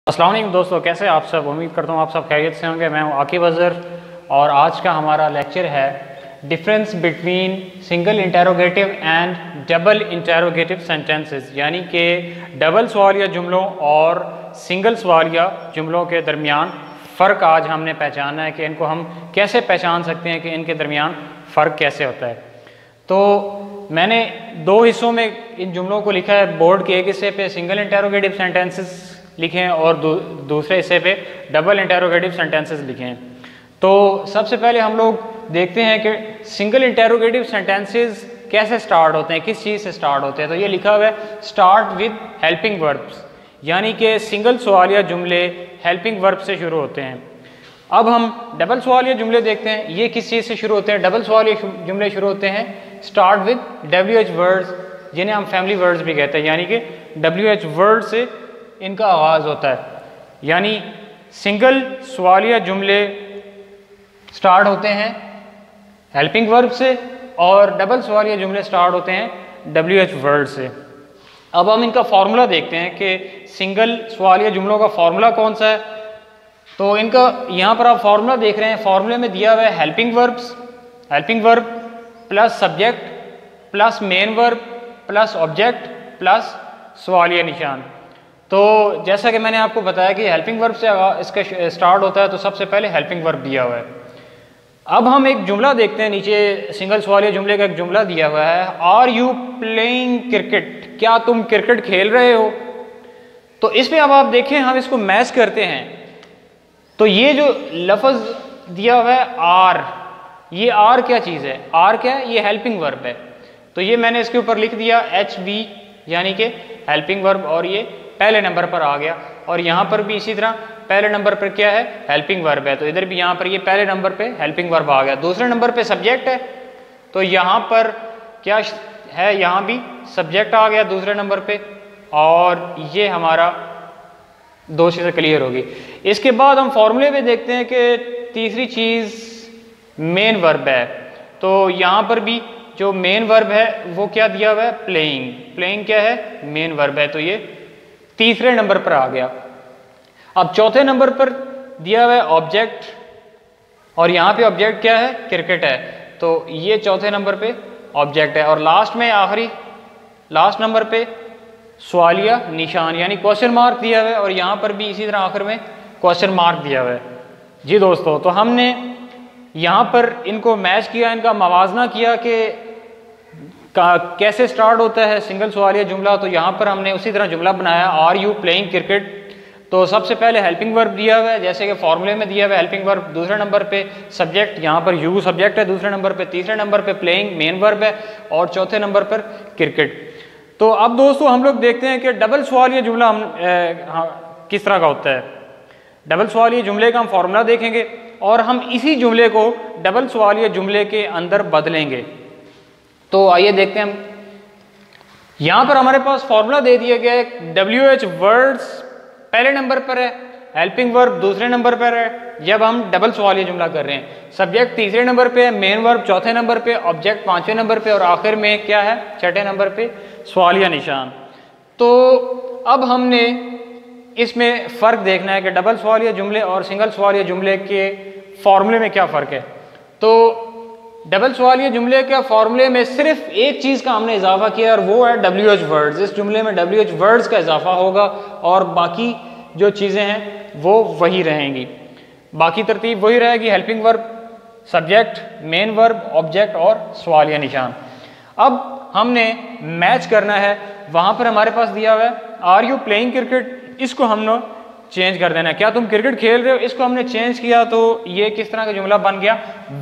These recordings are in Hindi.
अस्सलाम वालेकुम दोस्तों, कैसे आप सब। उम्मीद करता हूँ आप सब खैरियत से होंगे। मैं हूँ आकिब अज़हर और आज का हमारा लेक्चर है difference between single interrogative and double interrogative sentences, यानी कि डबल सवालिया जुमलों और सिंगल सवालिया जुमलों के दरमियान फ़र्क आज हमने पहचाना है कि इनको हम कैसे पहचान सकते हैं कि इनके दरमियान फ़र्क कैसे होता है। तो मैंने दो हिस्सों में इन जुमलों को लिखा है। बोर्ड के एक हिस्से पे सिंगल इंटेरोगेटिव सेंटेंसेस लिखे हैं और दूसरे हिस्से पे डबल इंटेरोगेटिव सेंटेंसेस लिखे हैं। तो सबसे पहले हम लोग देखते हैं कि सिंगल इंटेरोगेटिव सेंटेंसेस कैसे स्टार्ट होते हैं, किस चीज़ से स्टार्ट होते हैं। तो ये लिखा हुआ है स्टार्ट विद हेल्पिंग वर्ब्स, यानी कि सिंगल सवालिया जुमले हेल्पिंग वर्ब से शुरू होते हैं। अब हम डबल सवालिया जुमले देखते हैं, ये किस चीज़ से शुरू होते हैं। डबल सवालिया जुमले शुरू होते हैं स्टार्ट विद WH वर्ड्स, जिन्हें हम फैमिली वर्ड्स भी कहते हैं, यानी कि WH वर्ड से इनका आगाज़ होता है। यानी सिंगल सवालिया जुमले स्टार्ट होते हैं हेल्पिंग वर्ब से और डबल सवालिया जुमले स्टार्ट होते हैं WH वर्ड से। अब हम इनका फॉर्मूला देखते हैं कि सिंगल सवालिया जुमलों का फॉर्मूला कौन सा है। तो इनका यहाँ पर आप फॉर्मूला देख रहे हैं। फॉर्मूले में दिया हुआ है helping verb plus subject plus main verb plus object plus सवालिया निशान। तो जैसा कि मैंने आपको बताया कि हेल्पिंग वर्ब से इसका स्टार्ट होता है, तो सबसे पहले हेल्पिंग वर्ब दिया हुआ है। अब हम एक जुमला देखते हैं, नीचे सिंगल सवालिया जुमले का एक जुमला दिया हुआ है, आर यू प्लेइंग क्रिकेट, क्या तुम क्रिकेट खेल रहे हो। तो इसमें अब आप देखें, हम इसको मैच करते हैं। तो ये जो लफ्ज़ दिया हुआ है आर, ये आर क्या चीज़ है, आर क्या है, ये हेल्पिंग वर्ब है। तो ये मैंने इसके ऊपर लिख दिया HV, यानी कि हेल्पिंग वर्ब, और ये पहले नंबर पर आ गया। और यहाँ पर भी इसी तरह पहले नंबर पर क्या है, हेल्पिंग वर्ब है। तो इधर भी यहाँ पर ये पहले नंबर पे हेल्पिंग वर्ब आ गया। दूसरे नंबर पे सब्जेक्ट है, तो यहाँ पर क्या है, यहाँ भी सब्जेक्ट आ गया दूसरे नंबर पे। और ये हमारा दो चीज़ें क्लियर होगी। इसके बाद हम फॉर्मूले में देखते हैं कि तीसरी चीज़ मेन वर्ब है। तो यहाँ पर भी जो मेन वर्ब है वो क्या दिया हुआ है, प्लेइंग क्या है, मेन वर्ब है। तो ये तीसरे नंबर पर आ गया। अब चौथे नंबर पर दिया हुआ है ऑब्जेक्ट, और यहाँ पे ऑब्जेक्ट क्या है, क्रिकेट है। तो ये चौथे नंबर पे ऑब्जेक्ट है। और लास्ट में लास्ट नंबर पे सवालिया निशान, यानी क्वेश्चन मार्क दिया हुआ है, और यहाँ पर भी इसी तरह आखिर में क्वेश्चन मार्क दिया हुआ है। जी दोस्तों, तो हमने यहाँ पर इनको मैच किया, इनका मवाजना किया कि कैसे स्टार्ट होता है सिंगल सवालिया जुमला। तो यहाँ पर हमने उसी तरह जुमला बनाया, आर यू प्लेइंग क्रिकेट। तो सबसे पहले हेल्पिंग वर्ब दिया हुआ है, जैसे कि फॉर्मूले में दिया हुआ है हेल्पिंग वर्ब, दूसरे नंबर पे सब्जेक्ट, यहाँ पर यू सब्जेक्ट है दूसरे नंबर पे, तीसरे नंबर पे प्लेइंग मेन वर्ब है, और चौथे नंबर पर क्रिकेट। तो अब दोस्तों हम लोग देखते हैं कि डबल सवालिया जुमला किस तरह का होता है। डबल सवालिया जुमले का हम फॉर्मूला देखेंगे और हम इसी जुमले को डबल सवालिया जुमले के अंदर बदलेंगे। तो आइए देखते हैं। हम यहाँ पर हमारे पास फॉर्मूला दे दिया गया है, WH वर्ड्स पहले नंबर पर है, हेल्पिंग वर्ब दूसरे नंबर पर है जब हम डबल सवालिया जुमला कर रहे हैं, सब्जेक्ट तीसरे नंबर पे है, मेन वर्ब चौथे नंबर पे, ऑब्जेक्ट पांचवें नंबर पे, और आखिर में क्या है, छठे नंबर पे सवालिया निशान। तो अब हमने इसमें फ़र्क देखना है कि डबल सवालिया जुमले और सिंगल सवालिया जुमले के फॉर्मूले में क्या फ़र्क है। तो डबल सवालिया जुमले के फॉर्मूले में सिर्फ एक चीज़ का हमने इजाफा किया, और वो है WH वर्ड्स। इस जुमले में WH वर्ड्स का इजाफा होगा और बाकी जो चीज़ें हैं वो वही रहेंगी, बाकी तरतीब वही रहेगी, helping verb, subject, main verb, object और सवालिया निशान। अब हमने मैच करना है, वहाँ पर हमारे पास दिया हुआ है आर यू प्लेइंग क्रिकेट, इसको हमने चेंज कर देना है, क्या तुम क्रिकेट खेल रहे हो, इसको हमने चेंज किया। तो ये किस तरह का जुमला बन गया,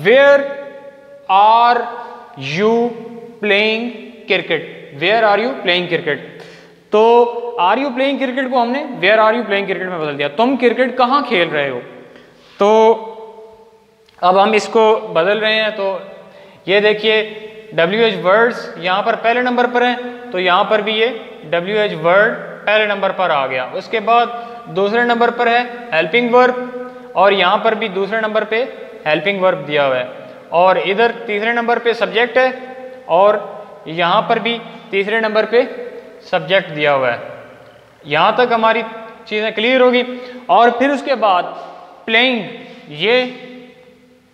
where are you playing cricket, where are you playing cricket. तो आर यू प्लेइंग क्रिकेट को हमने where are you playing cricket में बदल दिया, तुम क्रिकेट कहाँ खेल रहे हो। तो अब हम इसको बदल रहे हैं। तो ये देखिए WH वर्ड्स यहाँ पर पहले नंबर पर हैं, तो यहाँ पर भी ये WH वर्ड पहले नंबर पर आ गया। उसके बाद दूसरे नंबर पर है हेल्पिंग वर्ब, और यहाँ पर भी दूसरे नंबर पे हेल्पिंग वर्ब दिया हुआ है, और इधर तीसरे नंबर पे सब्जेक्ट है, और यहाँ पर भी तीसरे नंबर पे सब्जेक्ट दिया हुआ है। यहाँ तक हमारी चीज़ें क्लियर होगी। और फिर उसके बाद प्लेइंग, ये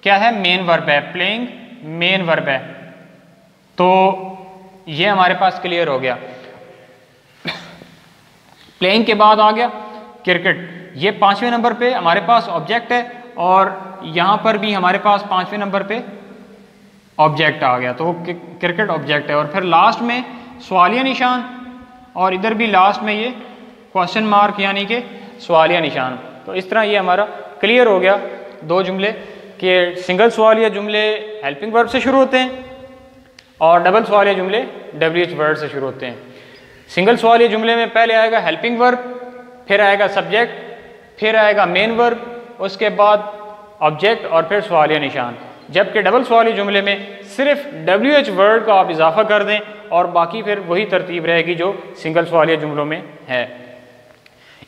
क्या है, मेन वर्ब है, प्लेइंग मेन वर्ब है, तो ये हमारे पास क्लियर हो गया। प्लेइंग के बाद आ गया क्रिकेट, ये 5वें नंबर पे हमारे पास ऑब्जेक्ट है और यहाँ पर भी हमारे पास 5वें नंबर पे ऑब्जेक्ट आ गया, तो क्रिकेट ऑब्जेक्ट है। और फिर लास्ट में सवालिया निशान और इधर भी लास्ट में ये क्वेश्चन मार्क यानी कि सवालिया निशान। तो इस तरह ये हमारा क्लियर हो गया दो जुमले कि सिंगल सवालिया जुमले हेल्पिंग वर्ब से शुरू होते हैं और डबल सवालिया जुमले WH वर्ड से शुरू होते हैं। सिंगल सवालिया जुमले में पहले आएगा हेल्पिंग वर्ब, फिर आएगा सब्जेक्ट, फिर आएगा मेन वर्ब, उसके बाद ऑब्जेक्ट और फिर सवालिया निशान। जबकि डबल सवालिया जुमले में सिर्फ WH वर्ड का आप इजाफा कर दें और बाकी फिर वही तरतीब रहेगी जो सिंगल सवालिया जुमलों में है।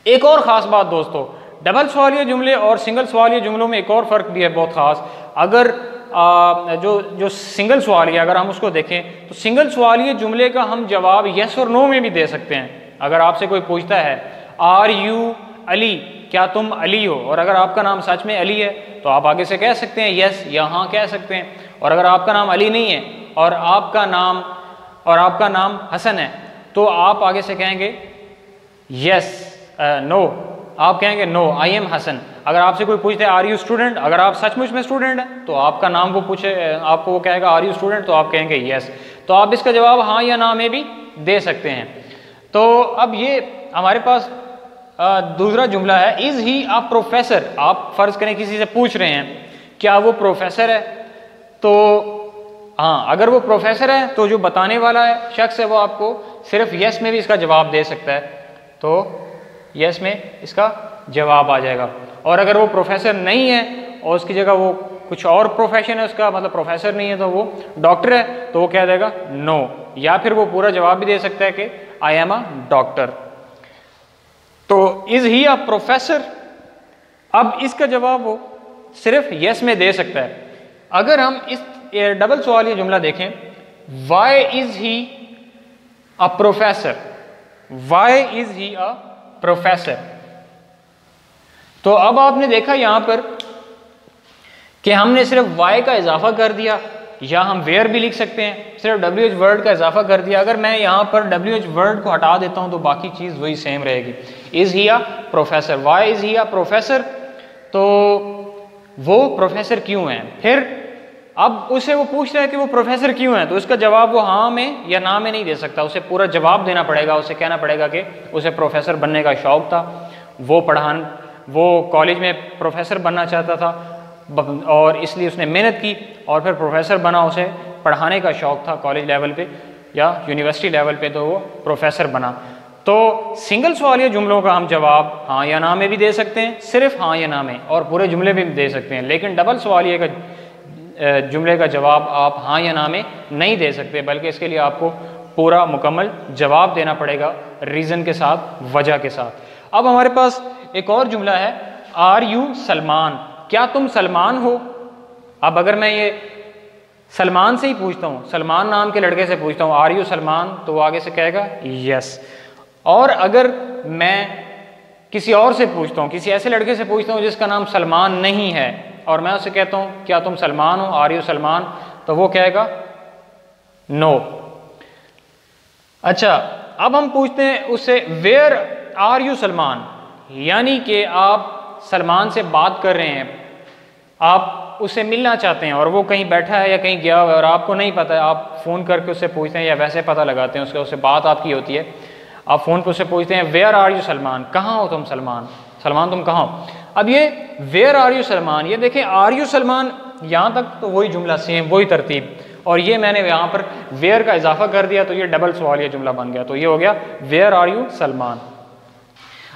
एक और ख़ास बात दोस्तों, डबल सवालिया जुमले और सिंगल सवालिया जुमलों में एक और फ़र्क भी है बहुत ख़ास। अगर जो सिंगल सवालिया अगर हम उसको देखें तो सिंगल सवालिया जुमले का हम जवाब यस और नो में भी दे सकते हैं। अगर आपसे कोई पूछता है आर यू अली, क्या तुम अली हो, और अगर आपका नाम सच में अली है तो आप आगे से कह सकते हैं यस या हाँ कह सकते हैं। और अगर आपका नाम अली नहीं है और आपका नाम हसन है तो आप आगे से कहेंगे यस नो, आप कहेंगे नो आई एम हसन। अगर आपसे कोई पूछते हैं आर यू स्टूडेंट, अगर आप सचमुच में स्टूडेंट हैं तो आपका नाम वो पूछे, आपको वो कहेगा आर यू स्टूडेंट, तो आप कहेंगे यस। तो आप इसका जवाब हाँ या ना में भी दे सकते हैं। तो अब ये हमारे पास दूसरा जुमला है इज़ ही अ प्रोफेसर। आप फ़र्ज़ करें किसी से पूछ रहे हैं क्या वो प्रोफेसर है, तो हाँ अगर वो प्रोफेसर है तो जो बताने वाला है शख्स है वो आपको सिर्फ यस में भी इसका जवाब दे सकता है, तो यस में इसका जवाब आ जाएगा। और अगर वो प्रोफेसर नहीं है और उसकी जगह वो कुछ और प्रोफेशन है उसका, मतलब प्रोफेसर नहीं है तो वो डॉक्टर है, तो वो क्या देगा नो, या फिर वो पूरा जवाब भी दे सकता है कि आई एम अ डॉक्टर। तो इज़ ही अ प्रोफेसर, अब इसका जवाब वो सिर्फ यस में दे सकता है। अगर हम इस डबल सवालिया जुमला देखें why is he a professor, why is he a professor, तो अब आपने देखा यहां पर कि हमने सिर्फ वाई का इजाफा कर दिया, या हम वेयर भी लिख सकते हैं, सिर्फ WH वर्ड का इजाफा कर दिया। अगर मैं यहां पर WH वर्ड को हटा देता हूं तो बाकी चीज़ वही सेम रहेगी। Is he a professor, why is he a professor, तो वो प्रोफेसर क्यों है। फिर अब उसे वो पूछ रहा है कि वो प्रोफेसर क्यों है, तो उसका जवाब वो हाँ में या ना में नहीं दे सकता, उसे पूरा जवाब देना पड़ेगा। उसे कहना पड़ेगा कि उसे प्रोफेसर बनने का शौक़ था, वो कॉलेज में प्रोफेसर बनना चाहता था और इसलिए उसने मेहनत की और फिर प्रोफेसर बना, उसे पढ़ाने का शौक़ था कॉलेज लेवल पे या यूनिवर्सिटी लेवल पे, तो वो प्रोफेसर बना। तो सिंगल सवालिया जुमलों का हम जवाब हाँ या ना में भी दे सकते हैं, सिर्फ हाँ या ना में, और पूरे जुमले भी दे सकते हैं। लेकिन डबल सवालिया का जुमले का जवाब आप हाँ या ना में नहीं दे सकते, बल्कि इसके लिए आपको पूरा मुकम्मल जवाब देना पड़ेगा रीज़न के साथ, वजह के साथ। अब हमारे पास एक और जुमला है आर यू सलमान, क्या तुम सलमान हो। अब अगर मैं ये सलमान से ही पूछता हूँ, सलमान नाम के लड़के से पूछता हूँ आर यू सलमान, तो वो आगे से कहेगा यस। और अगर मैं किसी और से पूछता हूँ, किसी ऐसे लड़के से पूछता हूँ जिसका नाम सलमान नहीं है, और मैं उससे कहता हूँ क्या तुम सलमान हो, आर यू सलमान, तो वो कहेगा नो। अच्छा, अब हम पूछते हैं उससे वेयर आर यू सलमान, यानी कि आप सलमान से बात कर रहे हैं, आप उससे मिलना चाहते हैं और वो कहीं बैठा है या कहीं गया हुआ है और आपको नहीं पता है, आप फ़ोन करके उससे पूछते हैं या वैसे पता लगाते हैं, उससे बात आपकी होती है, आप फ़ोन पर उससे पूछते हैं वेयर आर यू सलमान, कहाँ हो तुम सलमान, सलमान तुम कहाँ हो। अब ये वेयर आर यू सलमान, ये देखें आर यू सलमान यहाँ तक तो वही जुमला सेम, वही तरतीब, और ये मैंने यहाँ पर वेयर का इजाफा कर दिया तो ये डबल सवालिया जुमला बन गया, तो ये हो गया वेयर आर यू सलमान।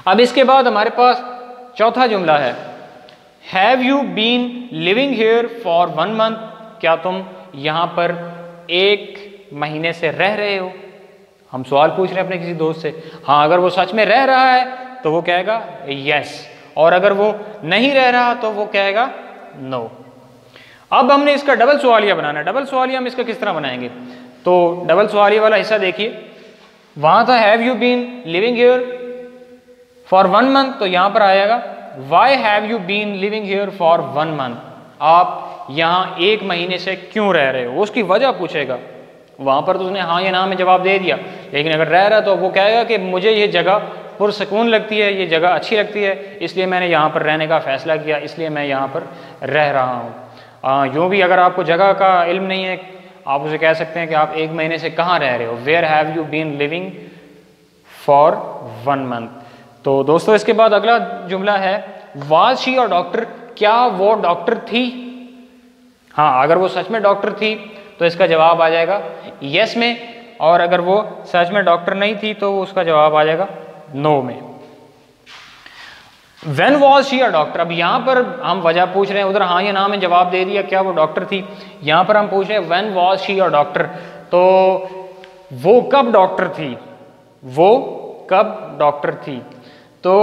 अब इसके बाद हमारे पास चौथा जुमला है have you been living here for 1 month, क्या तुम यहाँ पर 1 महीने से रह रहे हो। हम सवाल पूछ रहे हैं अपने किसी दोस्त से, हाँ अगर वो सच में रह रहा है तो वो कहेगा यस, और अगर वो नहीं रह रहा तो वो कहेगा नो। अब हमने इसका डबल सवालिया बनाना है। डबल सवालिया हम इसका किस तरह बनाएंगे, तो डबल सवालिया वाला हिस्सा देखिए, वहाँ था have you been living here for 1 month, तो यहाँ पर आएगा why have you been living here for 1 month, आप यहाँ 1 महीने से क्यों रह रहे हो, उसकी वजह पूछेगा। वहाँ पर तो उसने हाँ या ना में जवाब दे दिया, लेकिन अगर रह रहा तो वो कहेगा कि मुझे ये जगह पुरसकून लगती है, ये जगह अच्छी लगती है, इसलिए मैंने यहाँ पर रहने का फ़ैसला किया, इसलिए मैं यहाँ पर रह रहा हूँ। यूँ भी अगर आपको जगह का इल्म नहीं है, आप उसे कह सकते हैं कि आप 1 महीने से कहाँ रह रहे हो, where have you been living for 1 month. तो दोस्तों इसके बाद अगला जुमला है वाज शी अ डॉक्टर, क्या वो डॉक्टर थी। हाँ, अगर वो सच में डॉक्टर थी तो इसका जवाब आ जाएगा यस में, और अगर वो सच में डॉक्टर नहीं थी तो उसका जवाब आ जाएगा नो में। When was she a doctor, अब यहाँ पर हम वजह पूछ रहे हैं, उधर हाँ या ना में जवाब दे दिया क्या वो डॉक्टर थी, यहाँ पर हम पूछ रहे हैं when was she a doctor, तो वो कब डॉक्टर थी, वो कब डॉक्टर थी। तो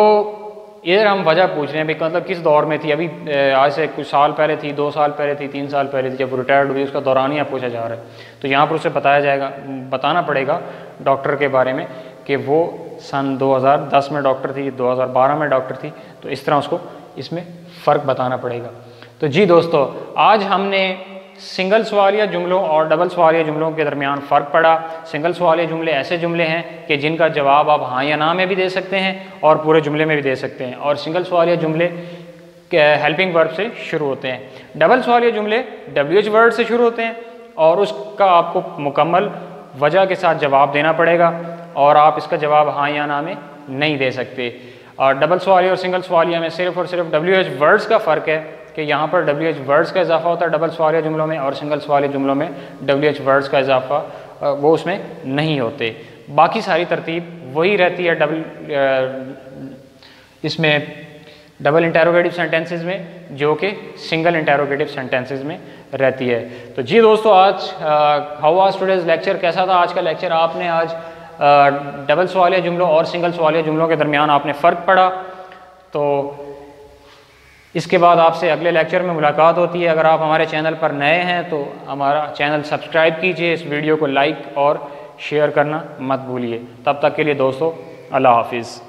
इधर हम वजह पूछ रहे हैं भाई मतलब किस दौर में थी, अभी आज से कुछ साल पहले थी, 2 साल पहले थी, 3 साल पहले थी, जब रिटायर्ड हुई उसका दौरानिया पूछा जा रहा है। तो यहाँ पर उसे बताना पड़ेगा डॉक्टर के बारे में कि वो सन 2010 में डॉक्टर थी, 2012 में डॉक्टर थी, तो इस तरह उसको इसमें फ़र्क बताना पड़ेगा। तो जी दोस्तों, आज हमने सिंगल सवालिया जुमलों और डबल सवालिया जुमलों के दरमियान फ़र्क पड़ा। सिंगल सवालिया जुमले ऐसे जुमले हैं कि जिनका जवाब आप हाँ या ना में भी दे सकते हैं और पूरे जुमले में भी दे सकते हैं, और सिंगल सवालिया जुमले हेल्पिंग वर्ब से शुरू होते हैं। डबल सवालिया जुमले WH वर्ड से शुरू होते हैं और उसका आपको मुकम्मल वजह के साथ जवाब देना पड़ेगा, और आप इसका जवाब हाँ या ना में नहीं दे सकते। और डबल सवालिया और सिंगल सवालिया में सिर्फ और सिर्फ WH वर्ड्स का फ़र्क है कि यहाँ पर WH वर्ड्स का इजाफा होता है डबल सवालिया जुमलों में, और सिंगल सवालिया जुमलों में WH वर्ड्स का इजाफा वो उसमें नहीं होते। बाकी सारी तरतीब वही रहती है इसमें डबल इंटेरोगेटिव सेंटेंसेस में, जो कि सिंगल इंटेरोगेटिव सेंटेंसेस में रहती है। तो जी दोस्तों, आज हाउ वाज टुडेज लेक्चर, कैसा था आज का लेक्चर। आपने आज डबल सवालिया जुमलों और सिंगल सवालिया जुमलों के दरमियान आपने फ़र्क पढ़ा। तो इसके बाद आपसे अगले लेक्चर में मुलाकात होती है। अगर आप हमारे चैनल पर नए हैं तो हमारा चैनल सब्सक्राइब कीजिए, इस वीडियो को लाइक और शेयर करना मत भूलिए। तब तक के लिए दोस्तों, अल्लाह हाफिज़।